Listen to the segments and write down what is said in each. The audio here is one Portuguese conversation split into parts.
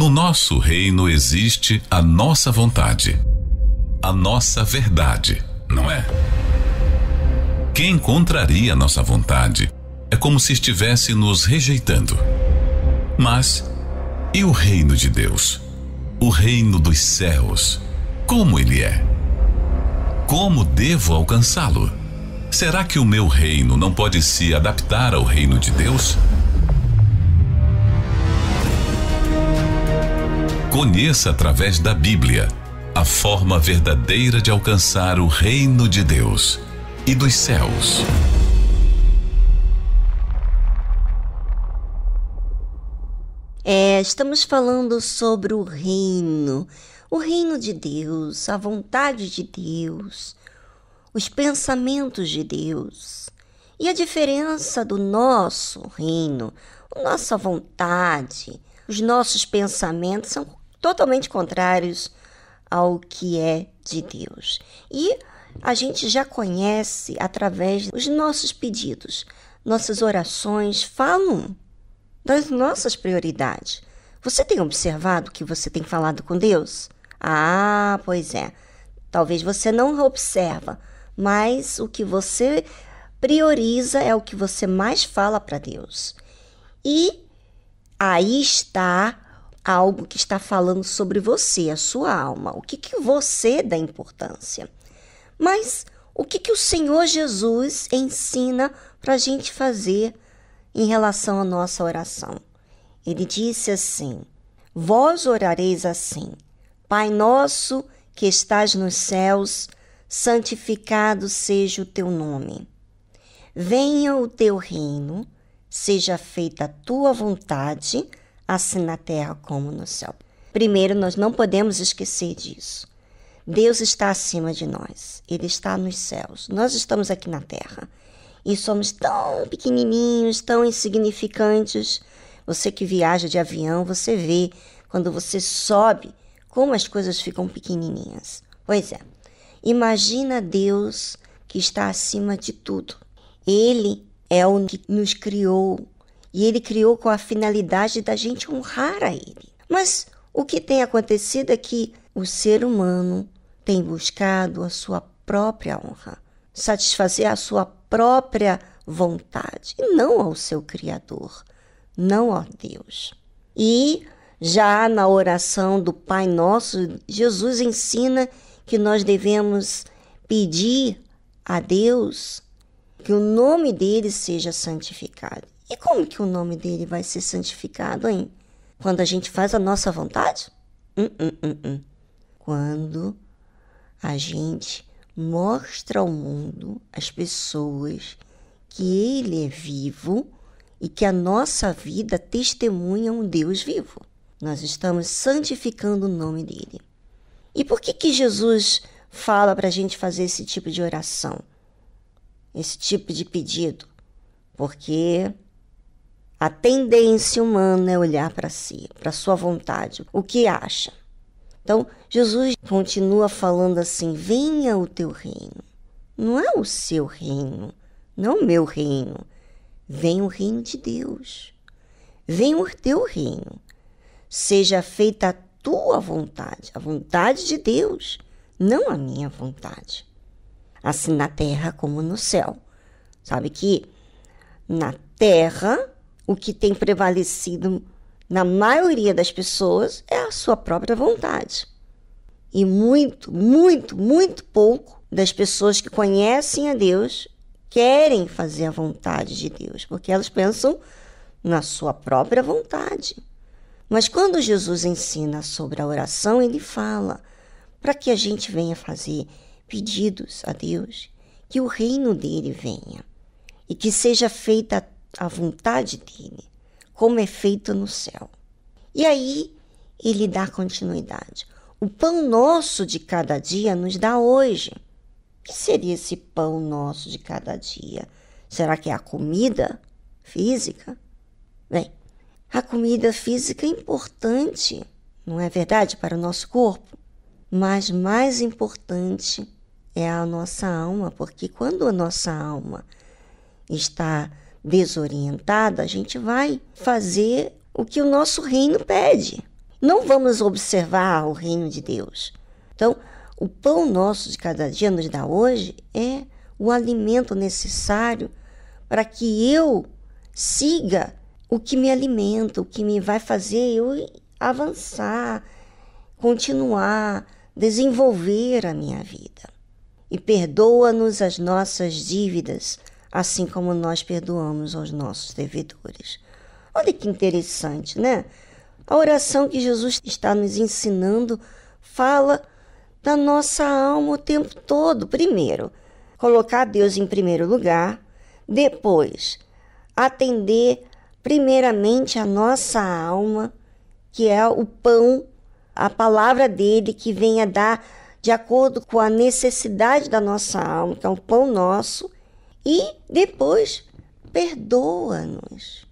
No nosso reino existe a nossa vontade, a nossa verdade, não é? Quem contraria nossa vontade é como se estivesse nos rejeitando. Mas e o reino de Deus? O reino dos céus, como ele é? Como devo alcançá-lo? Será que o meu reino não pode se adaptar ao reino de Deus? Conheça através da Bíblia a forma verdadeira de alcançar o reino de Deus e dos céus. Estamos falando sobre o reino de Deus, a vontade de Deus, os pensamentos de Deus. E a diferença do nosso reino, a nossa vontade, os nossos pensamentos são totalmente contrários ao que é de Deus. E a gente já conhece através dos nossos pedidos. Nossas orações falam das nossas prioridades. Você tem observado que você tem falado com Deus? Ah, pois é. Talvez você não observa, mas o que você prioriza é o que você mais fala para Deus. E aí está algo que está falando sobre você, a sua alma. O que você dá importância? Mas o que o Senhor Jesus ensina para a gente fazer em relação à nossa oração? Ele disse assim: vós orareis assim: Pai nosso que estás nos céus, santificado seja o teu nome. Venha o teu reino, seja feita a tua vontade, assim na terra como no céu. Primeiro, nós não podemos esquecer disso. Deus está acima de nós. Ele está nos céus. Nós estamos aqui na terra. E somos tão pequenininhos, tão insignificantes. Você que viaja de avião, você vê quando você sobe como as coisas ficam pequenininhas. Pois é. Imagina Deus que está acima de tudo. Ele é o que nos criou. E Ele criou com a finalidade da gente honrar a Ele. Mas o que tem acontecido é que o ser humano tem buscado a sua própria honra, satisfazer a sua própria vontade, e não ao seu Criador, não a Deus. E já na oração do Pai Nosso, Jesus ensina que nós devemos pedir a Deus que o nome dele seja santificado. E como que o nome dele vai ser santificado, hein? Quando a gente faz a nossa vontade? Quando a gente mostra ao mundo, às pessoas, que ele é vivo e que a nossa vida testemunha um Deus vivo. Nós estamos santificando o nome dele. E por que Jesus fala para a gente fazer esse tipo de oração? Esse tipo de pedido? Porque a tendência humana é olhar para si, para a sua vontade, o que acha. Então, Jesus continua falando assim: venha o teu reino. Não é o seu reino, não é o meu reino. Vem o reino de Deus. Vem o teu reino. Seja feita a tua vontade, a vontade de Deus, não a minha vontade. Assim na terra como no céu. Sabe que na terra o que tem prevalecido na maioria das pessoas é a sua própria vontade. E muito pouco das pessoas que conhecem a Deus querem fazer a vontade de Deus, porque elas pensam na sua própria vontade. Mas quando Jesus ensina sobre a oração, ele fala para que a gente venha fazer pedidos a Deus, que o reino dele venha e que seja feita a vontade dele, como é feito no céu. E aí ele dá continuidade. O pão nosso de cada dia nos dá hoje. O que seria esse pão nosso de cada dia? Será que é a comida física? Bem, a comida física é importante, não é verdade, para o nosso corpo? Mas mais importante é a nossa alma, porque quando a nossa alma está desorientada, a gente vai fazer o que o nosso reino pede. não vamos observar o reino de Deus. Então, o pão nosso de cada dia nos dá hoje é o alimento necessário para que eu siga o que me alimenta, o que me vai fazer eu avançar, continuar, desenvolver a minha vida. E perdoa-nos as nossas dívidas, assim como nós perdoamos aos nossos devedores. Olha que interessante, né? A oração que Jesus está nos ensinando fala da nossa alma o tempo todo. Primeiro, colocar Deus em primeiro lugar. Depois, atender primeiramente a nossa alma, que é o pão, a palavra dele que vem a dar de acordo com a necessidade da nossa alma, que é o pão nosso. E depois, perdoa-nos.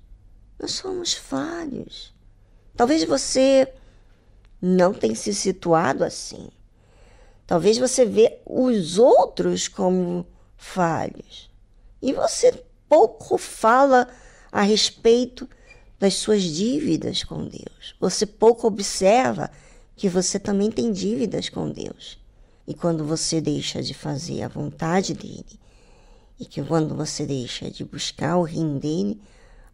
Nós somos falhos. Talvez você não tenha se situado assim. Talvez você vê os outros como falhos. E você pouco fala a respeito das suas dívidas com Deus. Você pouco observa que você também tem dívidas com Deus. E quando você deixa de fazer a vontade dele, e que quando você deixa de buscar o reino dele,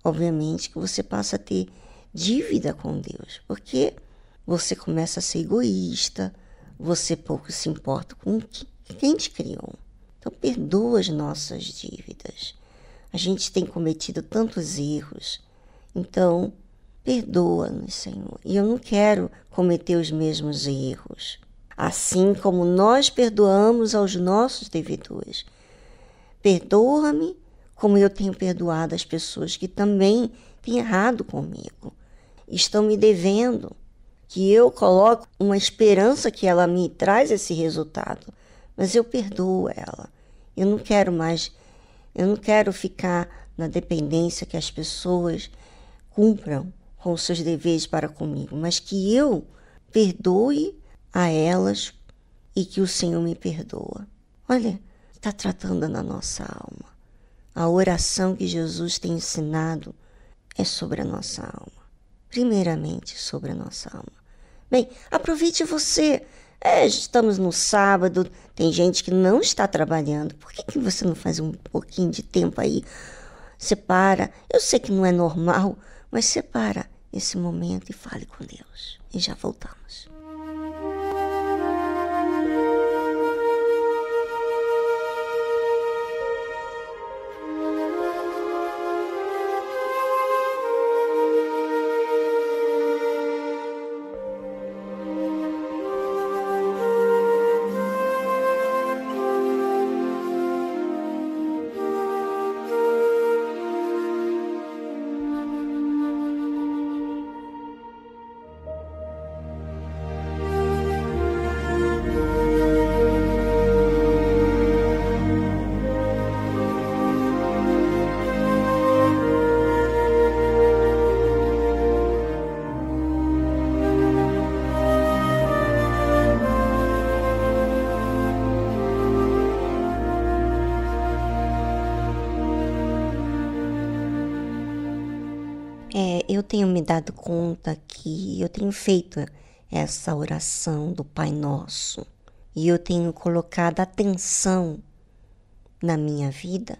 obviamente que você passa a ter dívida com Deus, porque você começa a ser egoísta, você pouco se importa com quem te criou. Então, perdoa as nossas dívidas. A gente tem cometido tantos erros, então, perdoa-nos, Senhor. E eu não quero cometer os mesmos erros. Assim como nós perdoamos aos nossos devedores, perdoa-me como eu tenho perdoado as pessoas que também têm errado comigo. Estão me devendo, que eu coloco uma esperança que ela me traz esse resultado, mas eu perdoo ela. Eu não quero ficar na dependência que as pessoas cumpram com os seus deveres para comigo, mas que eu perdoe a elas e que o Senhor me perdoa. Olha, está tratando na nossa alma. A oração que Jesus tem ensinado é sobre a nossa alma. Primeiramente sobre a nossa alma. Bem, aproveite você. Estamos no sábado, tem gente que não está trabalhando. Por que você não faz um pouquinho de tempo aí? Separa. Eu sei que não é normal, mas separa esse momento e fale com Deus. E já voltamos. Eu tenho me dado conta que eu tenho feito essa oração do Pai Nosso e eu tenho colocado atenção na minha vida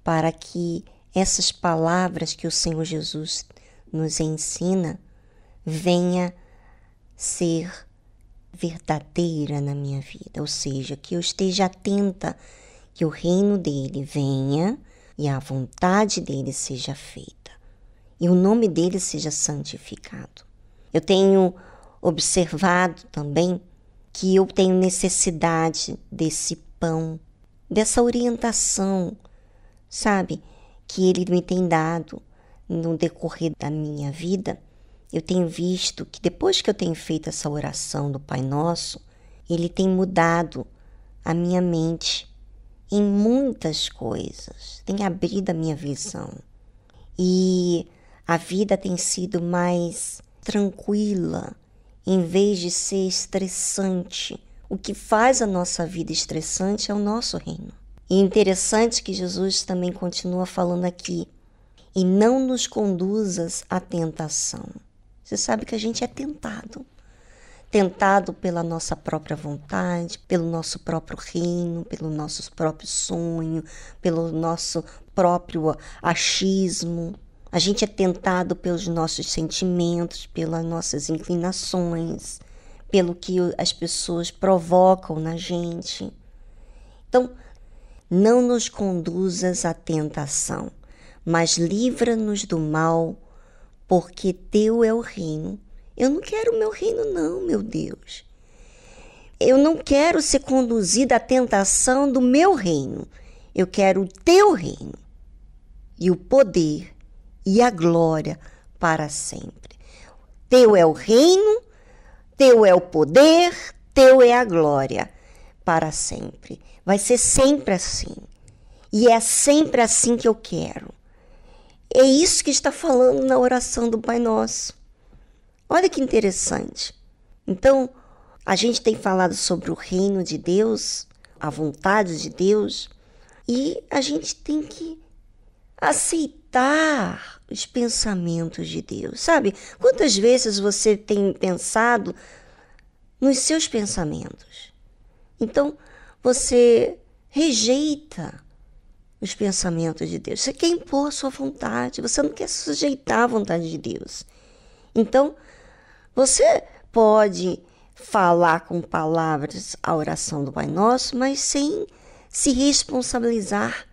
para que essas palavras que o Senhor Jesus nos ensina venha ser verdadeira na minha vida, ou seja, que eu esteja atenta que o reino dele venha e a vontade dele seja feita. E o nome dele seja santificado. Eu tenho observado também que eu tenho necessidade desse pão, dessa orientação, sabe, que ele me tem dado no decorrer da minha vida. Eu tenho visto que depois que eu tenho feito essa oração do Pai Nosso, ele tem mudado a minha mente em muitas coisas, tem abrido a minha visão. E a vida tem sido mais tranquila, em vez de ser estressante. O que faz a nossa vida estressante é o nosso reino. E interessante que Jesus também continua falando aqui, e não nos conduzas à tentação. Você sabe que a gente é tentado. Tentado pela nossa própria vontade, pelo nosso próprio reino, pelo nosso próprio sonho, pelo nosso próprio achismo. A gente é tentado pelos nossos sentimentos, pelas nossas inclinações, pelo que as pessoas provocam na gente. Então, não nos conduzas à tentação, mas livra-nos do mal, porque teu é o reino. Eu não quero o meu reino não, meu Deus. Eu não quero ser conduzida à tentação do meu reino. Eu quero o teu reino e o poder e a glória para sempre. Teu é o reino, teu é o poder, teu é a glória para sempre. Vai ser sempre assim. E é sempre assim que eu quero. É isso que está falando na oração do Pai Nosso. Olha que interessante. Então, a gente tem falado sobre o reino de Deus, a vontade de Deus, e a gente tem que aceitar os pensamentos de Deus, sabe? Quantas vezes você tem pensado nos seus pensamentos? Então, você rejeita os pensamentos de Deus. Você quer impor a sua vontade, você não quer sujeitar à vontade de Deus. Então, você pode falar com palavras a oração do Pai Nosso, mas sem se responsabilizar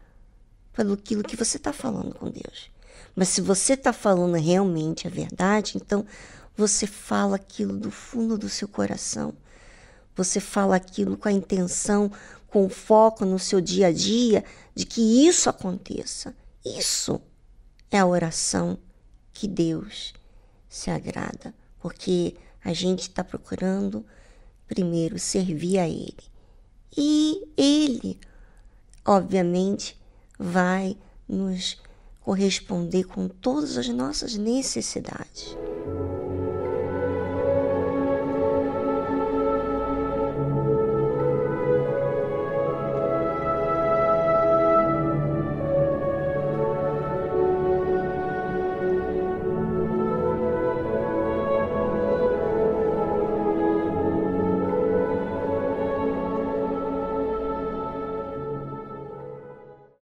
pelo aquilo que você está falando com Deus. Mas se você está falando realmente a verdade, então você fala aquilo do fundo do seu coração. Você fala aquilo com a intenção, com foco no seu dia a dia, de que isso aconteça. Isso é a oração que Deus se agrada, porque a gente está procurando primeiro servir a Ele. E Ele, obviamente, vai nos corresponder com todas as nossas necessidades.